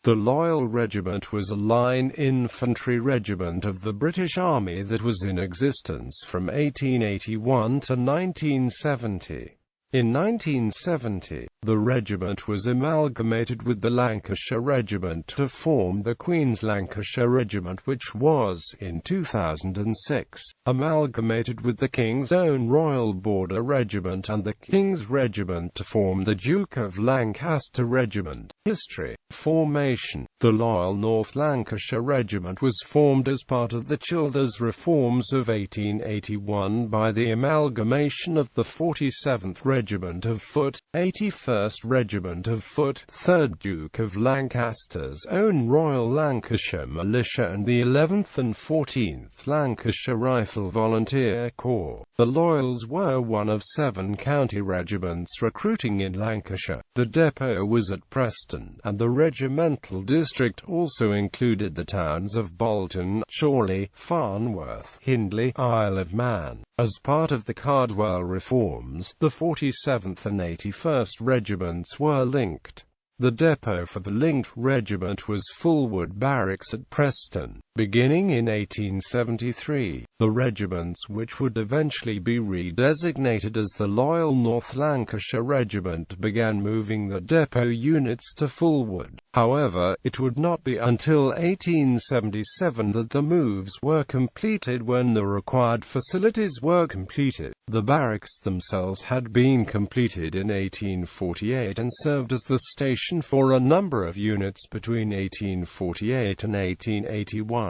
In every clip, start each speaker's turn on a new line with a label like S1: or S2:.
S1: The Loyal Regiment was a line infantry regiment of the British Army that was in existence from 1881 to 1970. In 1970, the regiment was amalgamated with the Lancashire Regiment to form the Queen's Lancashire Regiment, which was, in 2006, amalgamated with the King's Own Royal Border Regiment and the King's Regiment to form the Duke of Lancaster Regiment. History. Formation. The Loyal North Lancashire Regiment was formed as part of the Childers Reforms of 1881 by the amalgamation of the 47th Regiment of Foot, 81st Regiment of Foot, 3rd Duke of Lancaster's Own Royal Lancashire Militia and the 11th and 14th Lancashire Rifle Volunteer Corps. The Loyals were one of 7 county regiments recruiting in Lancashire. The depot was at Preston, and the regimental district also included the towns of Bolton, Chorley, Farnworth, Hindley, Isle of Man. As part of the Cardwell reforms, the 47th and 81st Regiments were linked. The depot for the linked regiment was Fulwood Barracks at Preston. Beginning in 1873, the regiments, which would eventually be redesignated as the Loyal North Lancashire Regiment, began moving the depot units to Fulwood. However, it would not be until 1877 that the moves were completed when the required facilities were completed. The barracks themselves had been completed in 1848 and served as the station for a number of units between 1848 and 1881.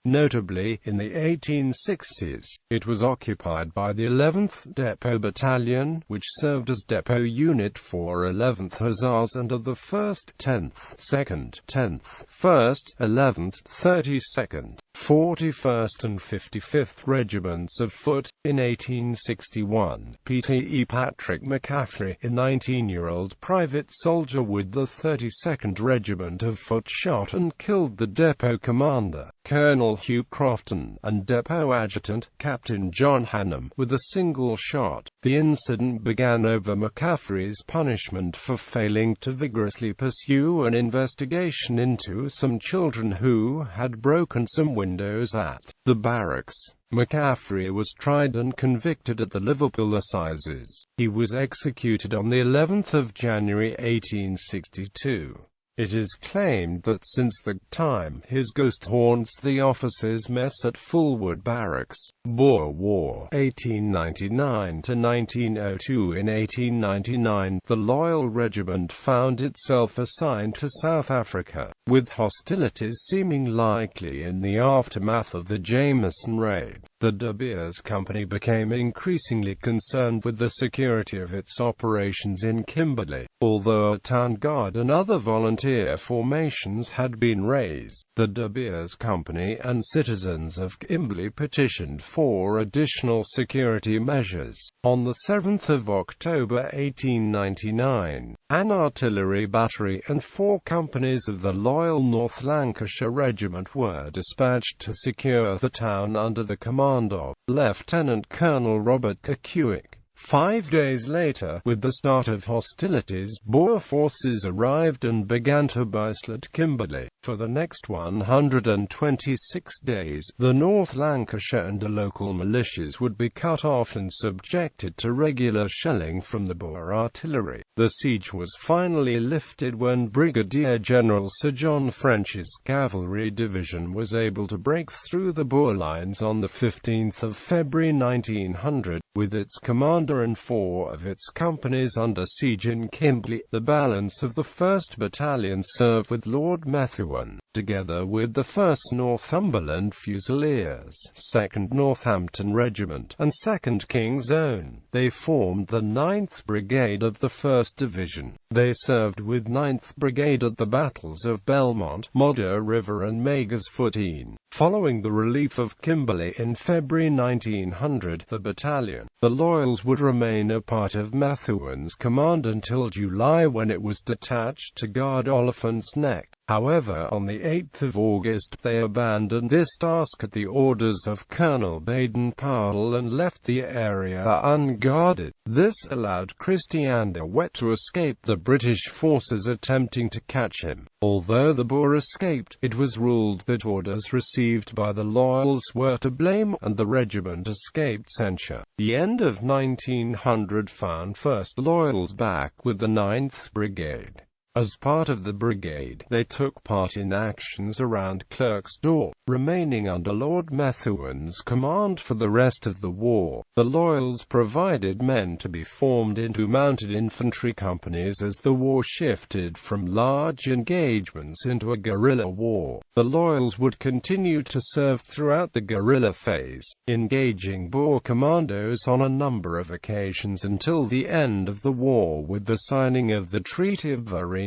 S1: Notably, in the 1860s, it was occupied by the 11th Depot Battalion, which served as depot unit for 11th Hussars under the 1st, 10th, 2nd, 10th, 1st, 11th, 32nd, 41st and 55th Regiments of Foot. In 1861, Peter E. Patrick McCaffrey, a 19-year-old private soldier with the 32nd Regiment of Foot, shot and killed the depot commander, Colonel Hugh Crofton, and depot adjutant, Captain John Hannam, with a single shot. The incident began over McCaffrey's punishment for failing to vigorously pursue an investigation into some children who had broken some windows at the barracks. McCaffrey was tried and convicted at the Liverpool Assizes. He was executed on the 11th of January 1862. It is claimed that since that time, his ghost haunts the officers' mess at Fulwood Barracks. Boer War, 1899 to 1902. In 1899, the Loyal Regiment found itself assigned to South Africa, with hostilities seeming likely in the aftermath of the Jameson Raid. The De Beers Company became increasingly concerned with the security of its operations in Kimberley. Although a town guard and other volunteer formations had been raised, the De Beers Company and citizens of Kimberley petitioned for additional security measures. On the 7th of October 1899, an artillery battery and 4 companies of the Loyal North Lancashire Regiment were dispatched to secure the town under the command of Lieutenant Colonel Robert Kewick. 5 days later, with the start of hostilities, Boer forces arrived and began to isolate Kimberley. For the next 126 days, the North Lancashire and the local militias would be cut off and subjected to regular shelling from the Boer artillery. The siege was finally lifted when Brigadier General Sir John French's cavalry division was able to break through the Boer lines on the 15th of February 1900, with its commander and 4 of its companies under siege in Kimberley. The balance of the 1st Battalion served with Lord Methuen, together with the 1st Northumberland Fusiliers, 2nd Northampton Regiment, and 2nd King's Own. They formed the 9th Brigade of the 1st Division. They served with 9th Brigade at the battles of Belmont, Modder River and Magersfontein. Following the relief of Kimberley in February 1900, the battalion, the Loyals, would remain a part of Methuen's command until July, when it was detached to guard Oliphant's Neck. However, on the 8th of August they abandoned this task at the orders of Colonel Baden-Powell and left the area unguarded. This allowed Christian de Wet to escape the British forces attempting to catch him. Although the Boer escaped, it was ruled that orders received by the Loyals were to blame, and the regiment escaped censure. The end of 1900 found 1st Loyals back with the 9th Brigade. As part of the brigade, they took part in actions around Klerksdorp, remaining under Lord Methuen command for the rest of the war. The Loyals provided men to be formed into mounted infantry companies as the war shifted from large engagements into a guerrilla war. The Loyals would continue to serve throughout the guerrilla phase, engaging Boer commandos on a number of occasions until the end of the war with the signing of the Treaty of Vereeniging.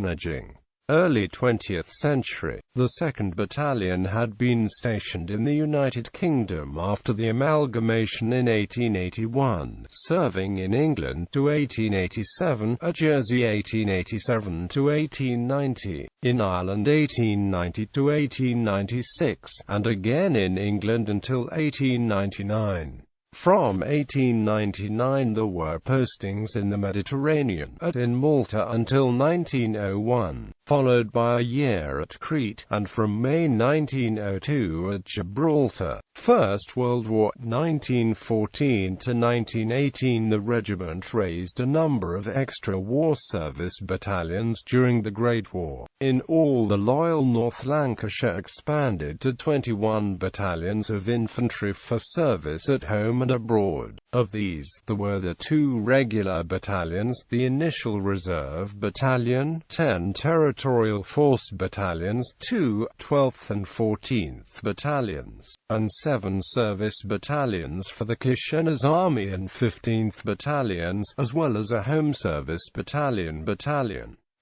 S1: Early 20th century, the 2nd Battalion had been stationed in the United Kingdom after the amalgamation in 1881, serving in England to 1887, at Jersey 1887 to 1890, in Ireland 1890 to 1896, and again in England until 1899. From 1899 there were postings in the Mediterranean, in Malta until 1901, followed by a year at Crete, and from May 1902 at Gibraltar. First World War 1914 to 1918 the regiment raised a number of extra war service battalions during the Great War. In all, the Loyal North Lancashire expanded to 21 battalions of infantry for service at home and abroad. Of these, there were the 2 regular battalions, the initial reserve battalion, 10 territorial force battalions, 2 12th and 14th battalions, and 7 service battalions for the Kitchener's Army and 15th battalions, as well as a home service battalion.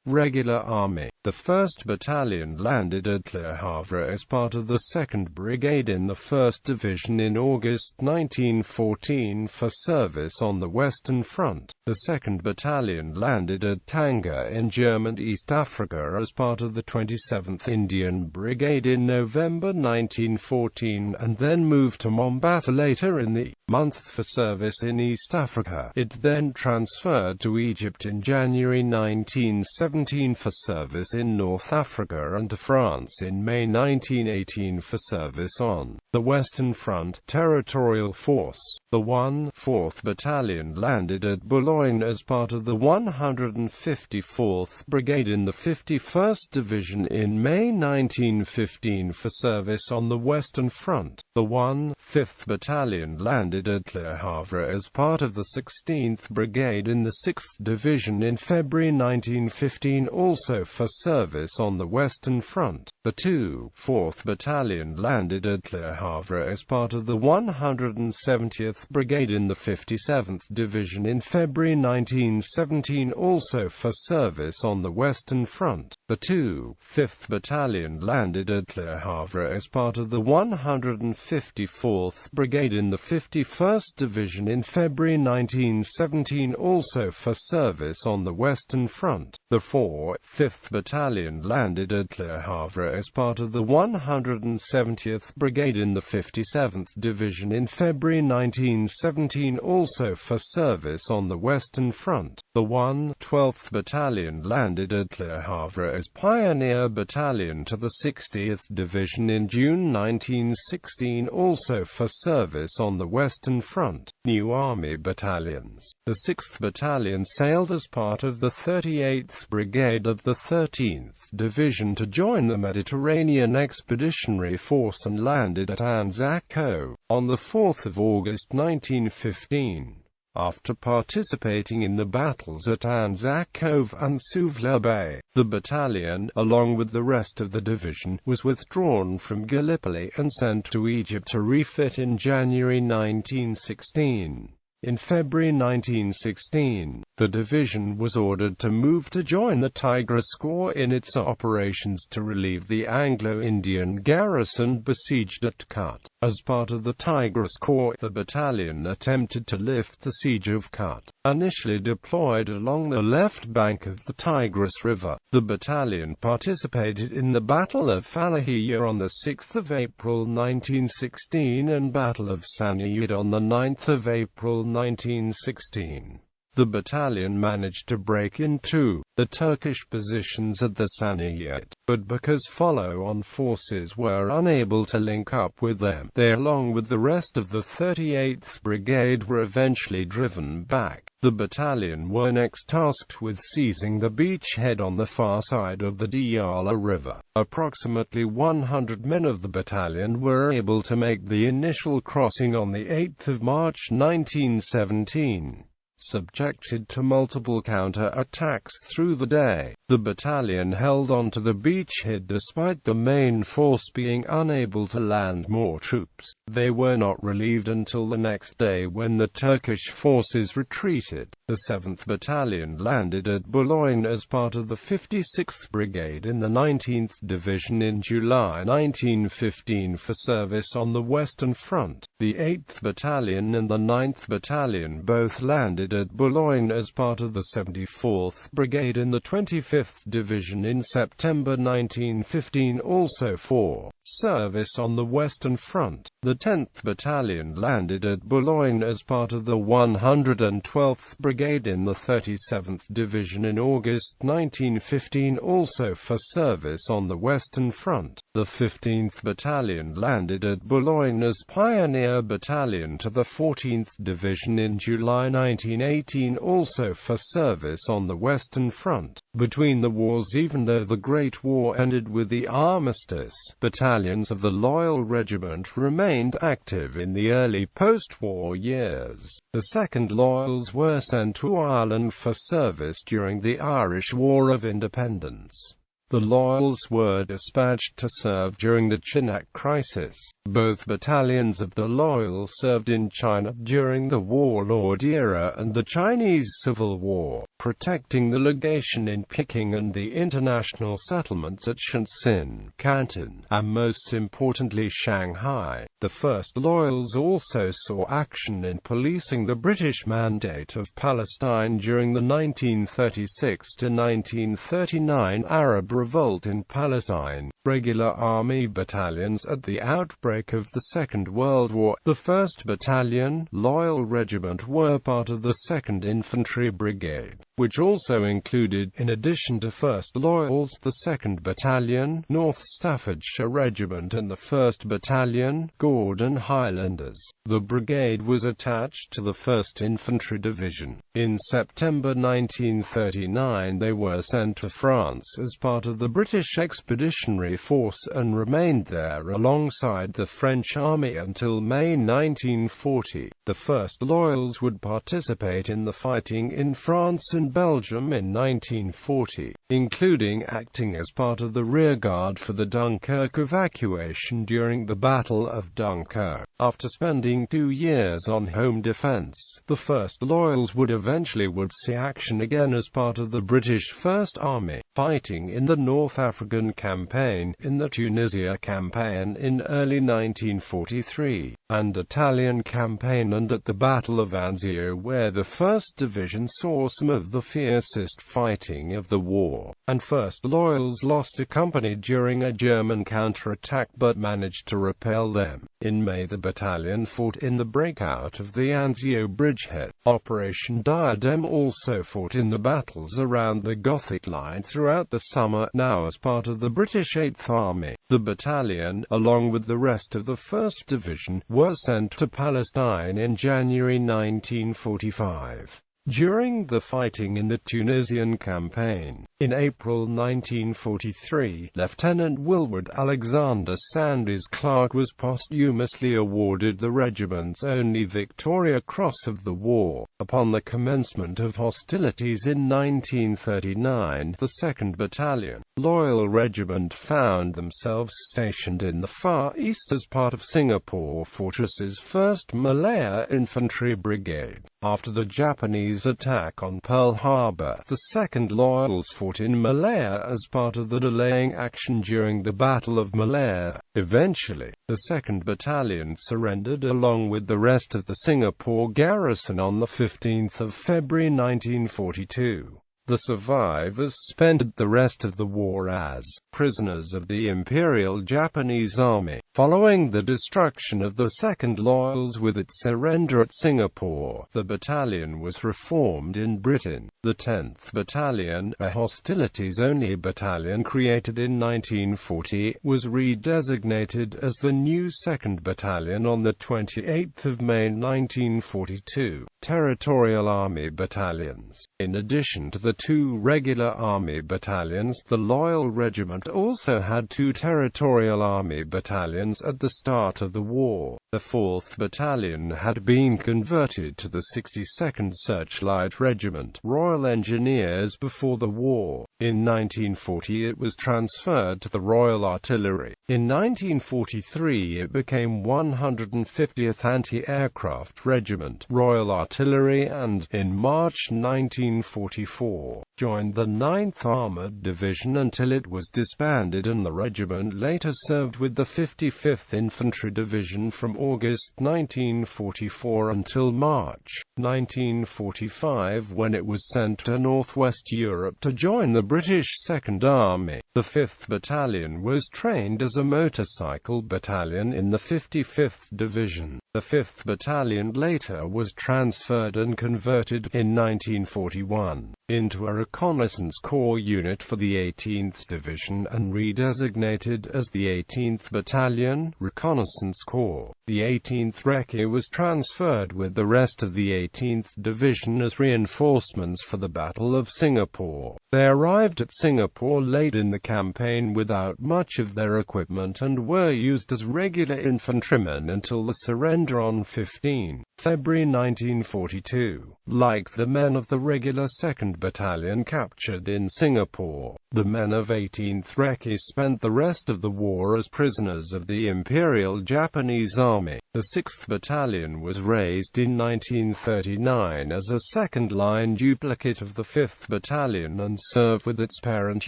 S1: Regular Army. The 1st Battalion landed at Le Havre as part of the 2nd Brigade in the 1st Division in August 1914 for service on the Western Front. The 2nd Battalion landed at Tanga in German East Africa as part of the 27th Indian Brigade in November 1914, and then moved to Mombasa later in the month for service in East Africa. It then transferred to Egypt in January 1917 for service in North Africa, and to France in May 1918 for service on the Western Front. Territorial Force. The 1/4th Battalion landed at Boulogne as part of the 154th Brigade in the 51st Division in May 1915 for service on the Western Front. The 1/5th Battalion landed at Le Havre as part of the 16th Brigade in the 6th Division in February 1915, also for service on the Western Front. The 2/4th Battalion landed at Le Havre as part of the 170th Brigade in the 57th Division in February 1917, also for service on the Western Front. The 2/5th Battalion landed at Le Havre as part of the 154th Brigade in the 51st Division in February 1917, also for service on the Western Front. The 4/5th Battalion landed at Le Havre as part of the 170th Brigade in the 57th Division in February 1917, also for service on the Western Front. The 1/12th Battalion landed at Le Havre as Pioneer Battalion to the 60th Division in June 1916, also for service on the Western Front. New Army Battalions. The 6th Battalion sailed as part of the 38th Brigade of the 13th Division to join the Mediterranean Expeditionary Force and landed at Anzac Cove on the 4th of August 1915. After participating in the battles at Anzac Cove and Suvla Bay, the battalion, along with the rest of the division, was withdrawn from Gallipoli and sent to Egypt to refit in January 1916. In February 1916, the division was ordered to move to join the Tigris Corps in its operations to relieve the Anglo-Indian garrison besieged at Kut. As part of the Tigris Corps, the battalion attempted to lift the siege of Kut. Initially deployed along the left bank of the Tigris River, the battalion participated in the Battle of Falahiya on 6 April 1916 and Battle of Saniyid on 9 April 1916. The battalion managed to break into the Turkish positions at the Saniyid, but because follow-on forces were unable to link up with them, they along with the rest of the 38th Brigade were eventually driven back. The battalion were next tasked with seizing the beachhead on the far side of the Diyala River. Approximately 100 men of the battalion were able to make the initial crossing on 8 March 1917. Subjected to multiple counter-attacks through the day, the battalion held on to the beachhead despite the main force being unable to land more troops. They were not relieved until the next day when the Turkish forces retreated. The 7th Battalion landed at Boulogne as part of the 56th Brigade in the 19th Division in July 1915 for service on the Western Front. The 8th Battalion and the 9th Battalion both landed at Boulogne as part of the 74th Brigade in the 25th Division in September 1915, also for service on the Western Front. The 10th Battalion landed at Boulogne as part of the 112th Brigade in the 37th Division in August 1915, also for service on the Western Front. The 15th Battalion landed at Boulogne as Pioneer Battalion to the 14th Division in July 1918, also for service on the Western Front. Between the wars, even though the Great War ended with the armistice, battalions of the Loyal Regiment remained active in the early post-war years. The 2nd Loyals were sent to Ireland for service during the Irish War of Independence. The Loyals were dispatched to serve during the Chinac Crisis. Both battalions of the Loyal served in China during the warlord era and the Chinese Civil War, protecting the legation in Peking and the international settlements at Shenzhen, Canton, and most importantly Shanghai. The 1st Loyals also saw action in policing the British Mandate of Palestine during the 1936 to 1939 Arab Revolt in Palestine. Regular army battalions at the outbreak of the Second World War. The 1st Battalion, Loyal Regiment, were part of the 2nd Infantry Brigade, which also included, in addition to 1st Loyals, the 2nd Battalion, North Staffordshire Regiment and the 1st Battalion, Gordon Highlanders. The brigade was attached to the 1st Infantry Division. In September 1939 they were sent to France as part of the British Expeditionary Force and remained there alongside the French Army until May 1940. The 1st Loyals would participate in the fighting in France and Belgium in 1940, including acting as part of the rearguard for the Dunkirk evacuation during the Battle of Dunkirk. After spending 2 years on home defence, the 1st Loyals would eventually see action again as part of the British First Army, fighting in the North African Campaign, in the Tunisia Campaign in early 1943, and Italian Campaign and at the Battle of Anzio, where the 1st Division saw some of the fiercest fighting of the war, and 1st Loyals lost a company during a German counterattack but managed to repel them. In May the battalion fought in the breakout of the Anzio bridgehead. Operation Diadem also fought in the battles around the Gothic Line throughout the summer. Now as part of the British 8th Army, the battalion, along with the rest of the 1st Division, were sent to Palestine in January 1945. During the fighting in the Tunisian Campaign, in April 1943, Lieutenant Willward Alexander Sandys Clark was posthumously awarded the regiment's only Victoria Cross of the war. Upon the commencement of hostilities in 1939, the 2nd Battalion, Loyal Regiment, found themselves stationed in the Far East as part of Singapore Fortress's 1st Malayan Infantry Brigade. After the Japanese attack on Pearl Harbor, the 2nd Loyals fought in Malaya as part of the delaying action during the Battle of Malaya. Eventually, the 2nd Battalion surrendered along with the rest of the Singapore garrison on the 15th of February 1942. The survivors spent the rest of the war as prisoners of the Imperial Japanese Army. Following the destruction of the 2nd Loyals with its surrender at Singapore, the battalion was reformed in Britain. The 10th Battalion, a hostilities-only battalion created in 1940, was redesignated as the new 2nd Battalion on the 28th of May 1942. Territorial Army Battalions. In addition to the 2 regular Army battalions, the Loyal Regiment also had 2 Territorial Army battalions at the start of the war. The 4th Battalion had been converted to the 62nd Searchlight Regiment, Royal Engineers before the war. In 1940 it was transferred to the Royal Artillery. In 1943 it became 150th Anti-Aircraft Regiment, Royal Artillery, and, in March 1944, joined the 9th Armoured Division until it was disbanded, and the regiment later served with the 55th Infantry Division from August 1944 until March 1945, when it was sent to northwest Europe to join the British Second Army. The 5th Battalion was trained as a motorcycle battalion in the 55th Division. The 5th Battalion later was transferred and converted, in 1941, into a reconnaissance corps unit for the 18th Division and redesignated as the 18th Battalion, Reconnaissance Corps. The 18th Recce was transferred with the rest of the 18th Division as reinforcements for the Battle of Singapore. They arrived at Singapore late in the campaign without much of their equipment and were used as regular infantrymen until the surrender on 15 February 1942. Like the men of the regular 2nd Battalion captured in Singapore, the men of 18th Recce spent the rest of the war as prisoners of the Imperial Japanese Army. The 6th Battalion was raised in 1939 as a second-line duplicate of the 5th Battalion and served with its parent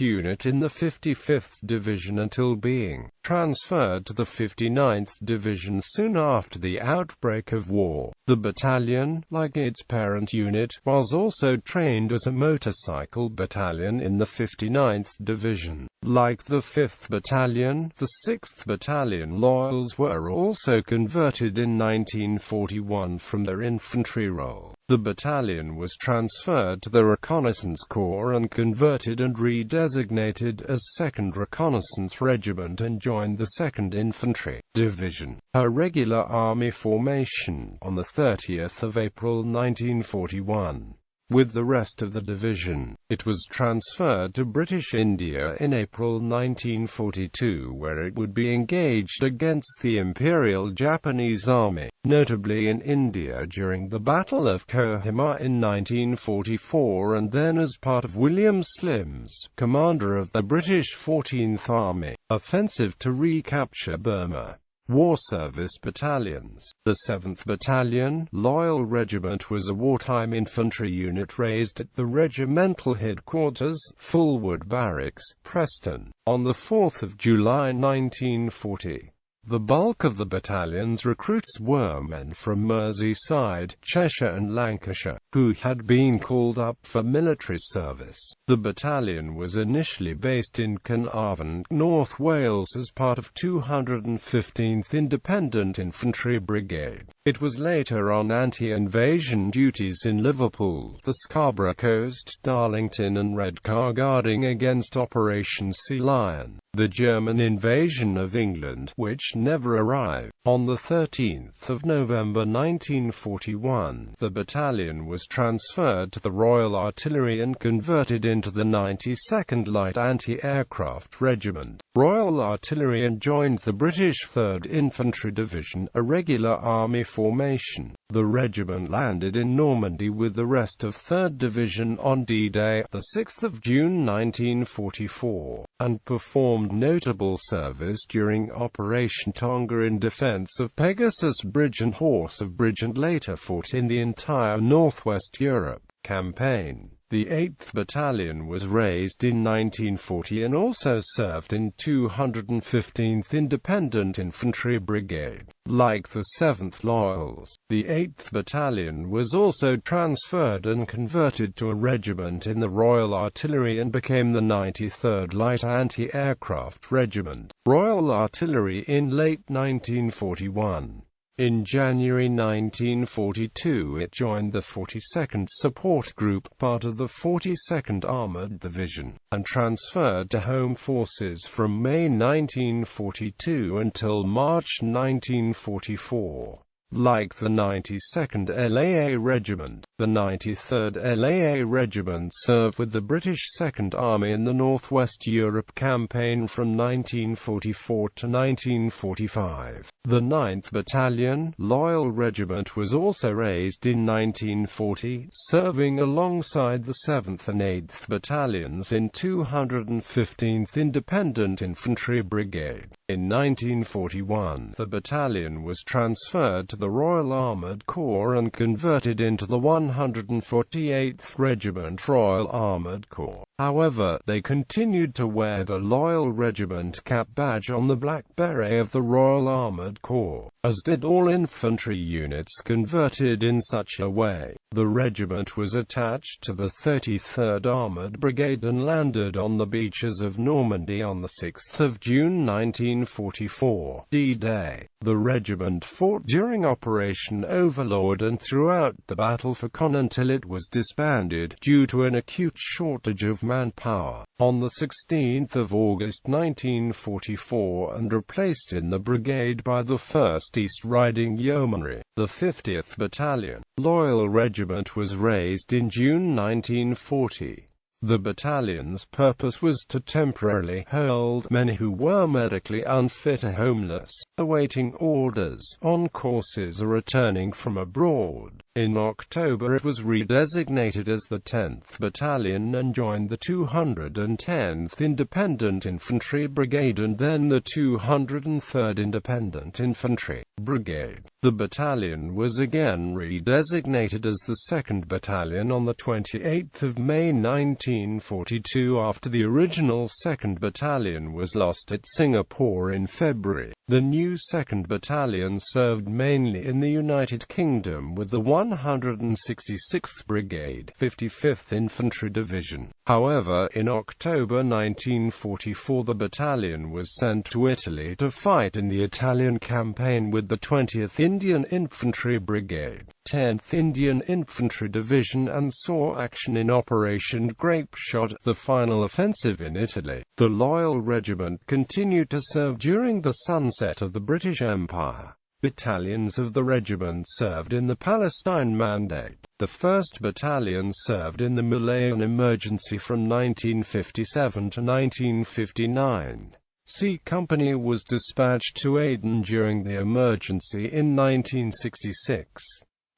S1: unit in the 55th Division until being transferred to the 59th Division soon after the outbreak of war. The battalion, like its parent unit, was also trained as a motorcycle battalion in the 59th Division. Like the 5th Battalion, the 6th Battalion Loyals were also converted in 1941 from their infantry role. The battalion was transferred to the Reconnaissance Corps and converted and redesignated as 2nd Reconnaissance Regiment and joined the 2nd Infantry Division, a regular army formation, on the 30th of April 1941. With the rest of the division, it was transferred to British India in April 1942, where it would be engaged against the Imperial Japanese Army, notably in India during the Battle of Kohima in 1944, and then as part of William Slim's, commander of the British 14th Army, offensive to recapture Burma. War Service Battalions. The 7th Battalion, Loyal Regiment, was a wartime infantry unit raised at the regimental headquarters, Fulwood Barracks, Preston, on the 4th of July 1940. The bulk of the battalion's recruits were men from Merseyside, Cheshire and Lancashire, who had been called up for military service. The battalion was initially based in Carnarvon, North Wales as part of 215th Independent Infantry Brigade. It was later on anti-invasion duties in Liverpool, the Scarborough Coast, Darlington and Redcar, guarding against Operation Sea Lion, the German invasion of England, which never arrived. On the 13th of November 1941, the battalion was transferred to the Royal Artillery and converted into the 92nd Light Anti-Aircraft Regiment, Royal Artillery, and joined the British 3rd Infantry Division, a regular army formation. The regiment landed in Normandy with the rest of 3rd Division on D-Day, the 6th of June 1944, and performed performed notable service during Operation Tonga in defense of Pegasus Bridge and Horse of Bridge, and later fought in the entire Northwest Europe campaign. The 8th Battalion was raised in 1940 and also served in 215th Independent Infantry Brigade. Like the 7th Loyals, the 8th Battalion was also transferred and converted to a regiment in the Royal Artillery and became the 93rd Light Anti-Aircraft Regiment, Royal Artillery in late 1941. In January 1942 it joined the 42nd Support Group, part of the 42nd Armoured Division, and transferred to Home Forces from May 1942 until March 1944. Like the 92nd LAA Regiment, the 93rd LAA Regiment served with the British Second Army in the Northwest Europe campaign from 1944 to 1945. The 9th Battalion, Loyal Regiment, was also raised in 1940, serving alongside the 7th and 8th Battalions in 215th Independent Infantry Brigade. In 1941, the battalion was transferred to the Royal Armoured Corps and converted into the 148th Regiment Royal Armoured Corps. However, they continued to wear the Loyal Regiment cap badge on the black beret of the Royal Armoured Corps, as did all infantry units converted in such a way. The regiment was attached to the 33rd Armoured Brigade and landed on the beaches of Normandy on 6 June 1944, D-Day. The regiment fought during Operation Overlord and throughout the Battle for Caen until it was disbanded due to an acute shortage of manpower on 16 August 1944 and replaced in the brigade by the 1st East Riding Yeomanry. The 50th Battalion, Loyal Regiment, was raised in June 1940. The battalion's purpose was to temporarily hold men who were medically unfit or homeless, awaiting orders, on courses or returning from abroad. In October it was redesignated as the 10th Battalion and joined the 210th Independent Infantry Brigade and then the 203rd Independent Infantry Brigade. The battalion was again redesignated as the 2nd Battalion on 28 May 1942 after the original 2nd Battalion was lost at Singapore in February. The new 2nd Battalion served mainly in the United Kingdom with the 166th Brigade, 55th Infantry Division. However, in October 1944 the battalion was sent to Italy to fight in the Italian campaign with the 20th Indian Infantry Brigade, 10th Indian Infantry Division, and saw action in Operation Grapeshot, the final offensive in Italy. The Loyal Regiment continued to serve during the sunset of the British Empire. Battalions of the regiment served in the Palestine Mandate. The 1st Battalion served in the Malayan Emergency from 1957 to 1959. C Company was dispatched to Aden during the emergency in 1966.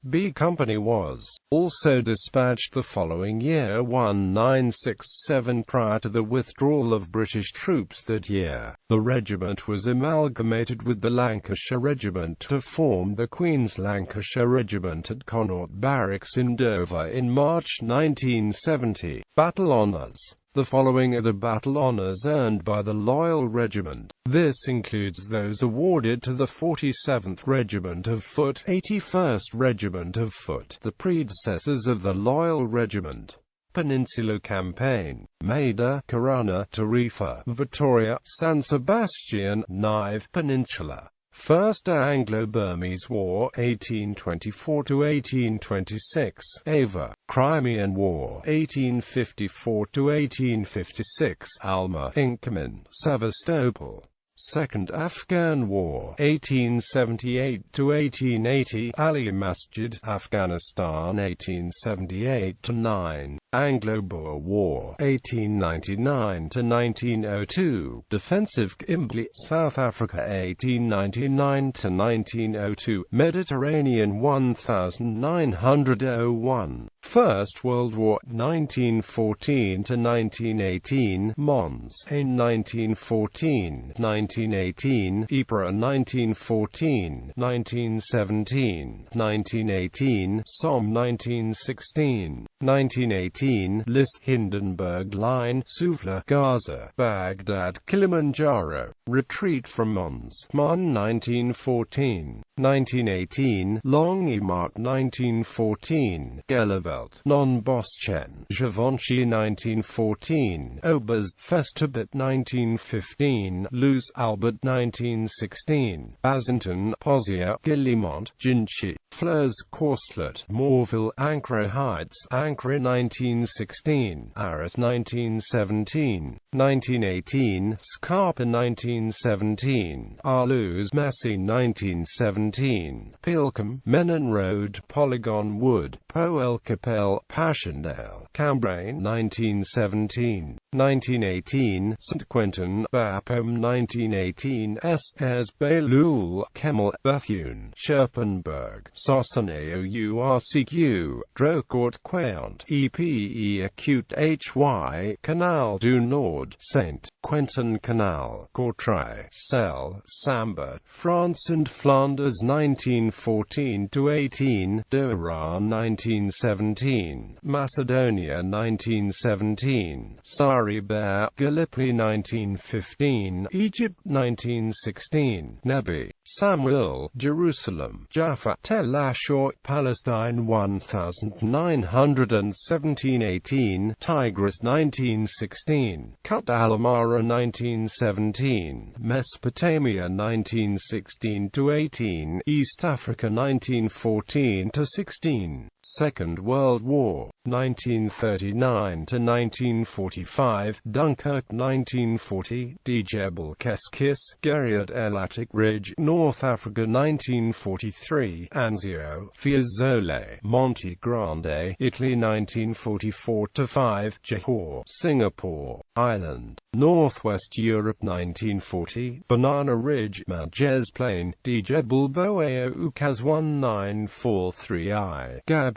S1: B Company was also dispatched the following year, 1967, prior to the withdrawal of British troops that year. The regiment was amalgamated with the Lancashire Regiment to form the Queen's Lancashire Regiment at Connaught Barracks in Dover in March 1970. Battle Honours. The following are the battle honours earned by the Loyal Regiment. This includes those awarded to the 47th Regiment of Foot, 81st Regiment of Foot, the predecessors of the Loyal Regiment. Peninsula Campaign, Maida, Corunna, Tarifa, Victoria, San Sebastian, Nive, Peninsula. First Anglo-Burmese War, 1824–1826, Ava. Crimean War, 1854–1856, Alma, Inkerman, Sevastopol. Second Afghan War, 1878–1880, Ali Masjid, Afghanistan, 1878–9. Anglo-Boer War, 1899–1902, Defensive Kimberley, South Africa, 1899–1902, Mediterranean 1901, First World War, 1914–1918, Mons, in 1914–1918, Ypres, 1914, 1917, 1918, Somme, 1916, 1918, Lys Hindenburg Line, Suvla, Gaza, Baghdad, Kilimanjaro, Retreat from Mons, Mon, 1914, 1918, Longyearbyen, 1914, Gelleveld, Non-Boschen, Givenchy, 1914, Oberst Festubit, 1915, Loos Albert, 1916, Bazenton, Pozier, Guillemont, Ginchy, Flers, Corslet, Morville, Ancre Heights, Ancre, 1916, Arras, 1917, 1918, Scarpa, 1917, Arlous, Massy, 1917, Pilcombe, Menon Road, Polygon Wood, Poel Capel, Passchendaele, Cambrai, 1917, 1918, St Quentin, Bapaume, 1918, Essaers, Bailleul, Kemmel, Bethune, Scherpenburg, Sossenau, URCQ, Drocourt Queant, EPE Acute HY, Canal du Nord, Saint Quentin Canal, Courtrai, Selle, Samba, France and Flanders, 1914–18, Doran, 1917, Macedonia, 1917, Saribert, Gallipoli, 1915, Egypt, 1916, Nebi, Samuel, Jerusalem, Jaffa, Tel Ashur, Palestine, 1917–18, Tigris, 1916, Kut al-Amara, 1917, Mesopotamia, 1916–18, East Africa, 1914–16, Second World War, 1939–1945, Dunkirk, 1940, Djebel Keskis, Geriat El Atik Ridge, North Africa, 1943, Anzio, Fiesole, Monte Grande, Italy, 1944–5, Johor, Singapore, Ireland, Northwest Europe, 1940, Banana Ridge, Mount Jez Plain, Djebel Boao Ukaz 1943I, Gab,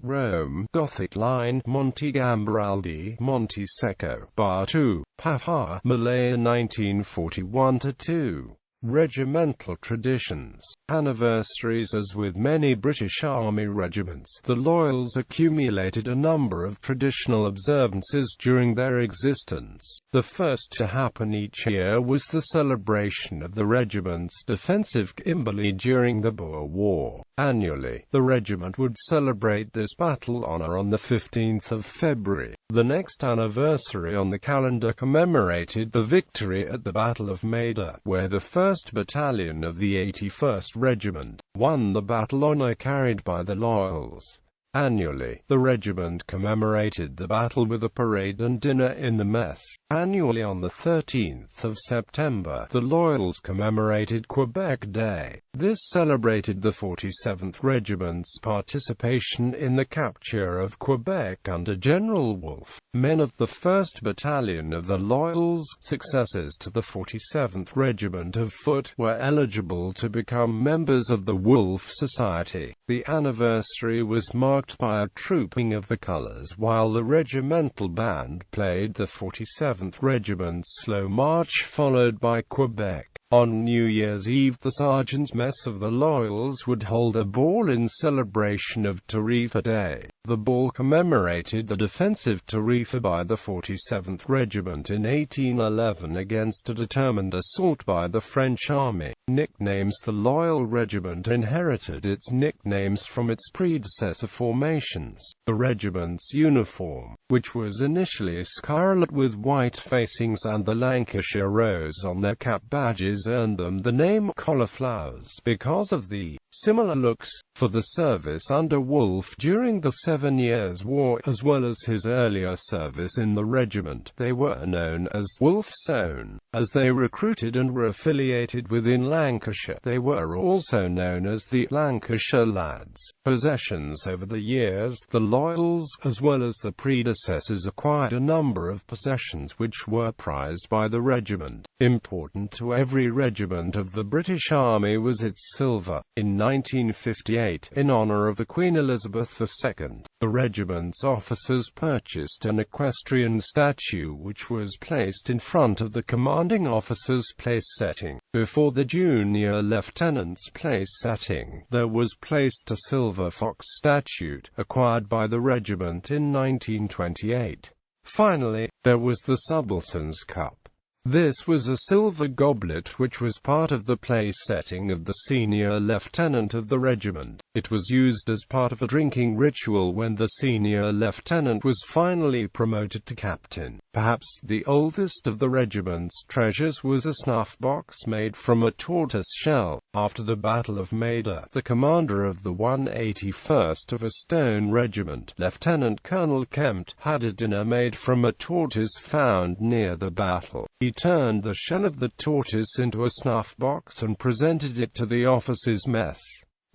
S1: Rome, Gothic Line, Monte Gambaraldi, Monte Secco, Batu, Pafar, Malaya, 1941–2. Regimental traditions, anniversaries. As with many British Army regiments, the Loyals accumulated a number of traditional observances during their existence. The first to happen each year was the celebration of the regiment's defensive Kimberley during the Boer War. Annually, the regiment would celebrate this battle honour on the 15th of February. The next anniversary on the calendar commemorated the victory at the Battle of Maida, where the 1st Battalion of the 81st Regiment won the battle honour carried by the Loyals. Annually, the regiment commemorated the battle with a parade and dinner in the mess. Annually on the 13th of September, the Loyals commemorated Quebec Day. This celebrated the 47th Regiment's participation in the capture of Quebec under General Wolfe. Men of the 1st Battalion of the Loyals, successors to the 47th Regiment of Foot, were eligible to become members of the Wolfe Society. The anniversary was marked by a trooping of the colours while the regimental band played the 47th Regiment's Slow March followed by Quebec. On New Year's Eve, the Sergeant's Mess of the Loyals would hold a ball in celebration of Tarifa Day. The ball commemorated the defensive Tarifa by the 47th Regiment in 1811 against a determined assault by the French army. Nicknames. The Loyal Regiment inherited its nicknames from its predecessor formations. The regiment's uniform, which was initially scarlet with white facings and the Lancashire rose on their cap badges, earned them the name Cauliflowers because of the similar looks. For the service under Wolfe during the 7 Years' War, as well as his earlier service in the regiment, they were known as Wolfe's Own. As they recruited and were affiliated within Lancashire, they were also known as the Lancashire Lads. Possessions. Over the the years, the Loyals, as well as the predecessors, acquired a number of possessions which were prized by the regiment. Important to every regiment of the British Army was its silver. In 1958, in honour of the Queen Elizabeth II, the regiment's officers purchased an equestrian statue which was placed in front of the commanding officer's place setting. Before the junior lieutenant's place setting, there was placed a silver fox statue, acquired by the regiment in 1928. Finally, there was the Subaltern's Cup. This was a silver goblet which was part of the place setting of the senior lieutenant of the regiment. It was used as part of a drinking ritual when the senior lieutenant was finally promoted to captain. Perhaps the oldest of the regiment's treasures was a snuff box made from a tortoise shell. After the Battle of Maida, the commander of the 181st of a Stone Regiment, Lieutenant Colonel Kempt, had a dinner made from a tortoise found near the battle. He turned the shell of the tortoise into a snuff box and presented it to the officers' mess.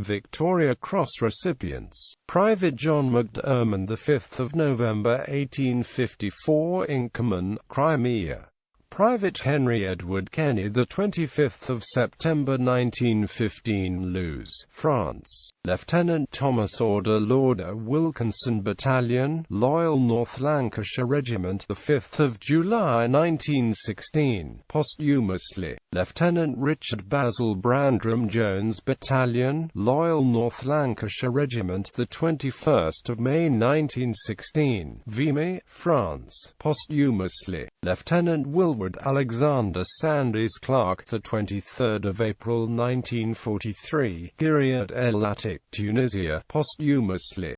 S1: Victoria Cross recipients: Private John McDermott, the 5th of November 1854, Inkerman, Crimea. Private Henry Edward Kenny, the 25th of September 1915, Luz, France. Lieutenant Thomas Order Lauder Wilkinson, Battalion, Loyal North Lancashire Regiment, the 5th of July 1916, posthumously. Lieutenant Richard Basil Brandram Jones, Battalion, Loyal North Lancashire Regiment, the 21st of May 1916, Vimy, France, posthumously. Lieutenant Wilward Alexander Sandys Clark, the 23rd of April 1943, Kiryat El Latik, Tunisia, posthumously.